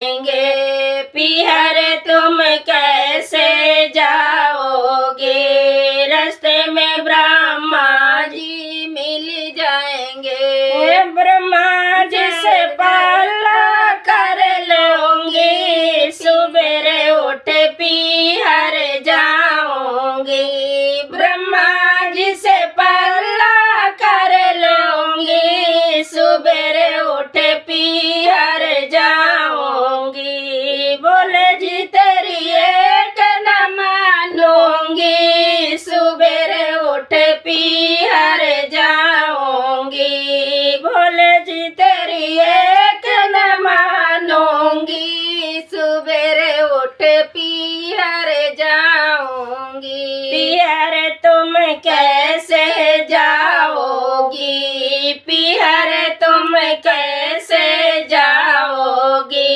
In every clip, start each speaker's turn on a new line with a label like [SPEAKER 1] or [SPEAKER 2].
[SPEAKER 1] जाएंगे पिहर तुम कैसे जाओगे, रास्ते में ब्रह्मा जी मिल जाएंगे। ब्रह्मा जी से पाला कर लोगे, सुबेरे उठ पिहर जाओगे। ब्रह्मा जी से पाला कर लोगे, सुबेरे उठ पिहर जाऊंगी। बोले जी तेरी एक न मानूंगी, सुबेरे उठ पिहर जाऊंगी। बोले जी तेरी एक न मानूंगी, सुबेरे उठ पिहर जाऊंगी। पिहर तुम कैसे जाओगी, पिहर तुम कैसे जाओगी,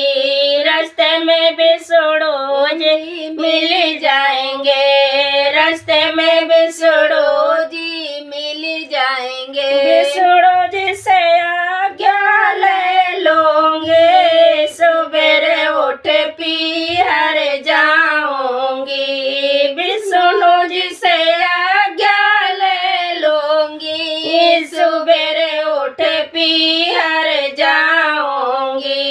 [SPEAKER 1] रास्ते में बिसड़ो जी मिल जाएंगे, रास्ते में बिसड़ो जी मिल जाएंगे। बिसड़ो जी से आज्ञा ले लोगे, सुबेरे उठ पिहर जाऊंगी। बिसड़ो जी से आज्ञा ले लूंगी, सुबेरे उठ पिहर जाऊंगी।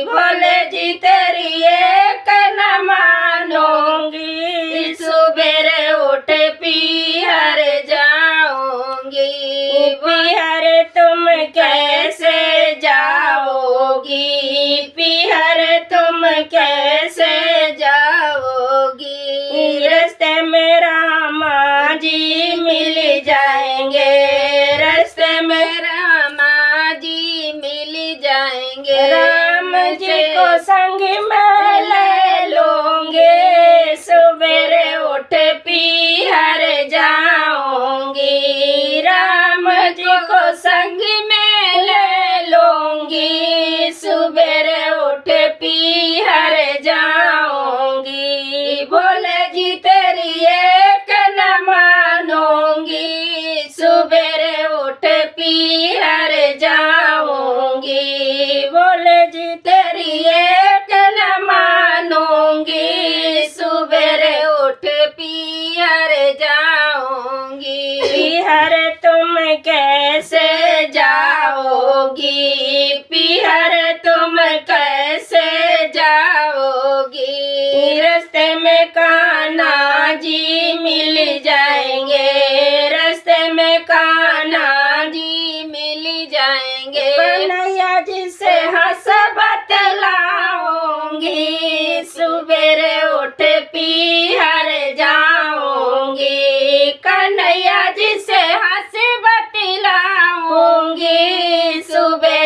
[SPEAKER 1] भोले जी तेरी एक न मानूंगी, सुबेरे उठ पिहर जाऊंगी। पिहर तुम कैसे जाओगी, पिहर तुम कैसे जाओगी, रास्ते में रामा जी मिल जाएंगे, रास्ते में रामा जी मिल जाएंगे। राम जी को संग में ले लूंगे, सुबेरे उठ पिहर जाऊंगी। राम जी को संग में ले लूंगी, सुबेरे उठ पिहर जाऊंगी। बोले जी तेरी एक न मानूंगी, सुबेरे उठ पिहर जाऊंगी। बोले जी तेरी एक न मानूंगी, सुबेरे उठ पिहर जाऊंगी। पिहर तुम कैसे जाओगी, पिहर तुम कैसे जाओगी, रास्ते में कान्हा जी मिल जाएंगे, रास्ते में कान्हा जी मिल जाएंगे। कन्हैया जी से हंस बतलाऊंगी, सुबेरे उठ पिहर जाऊंगी। कन्हैया जी से हंस बतलाऊंगी, सुबह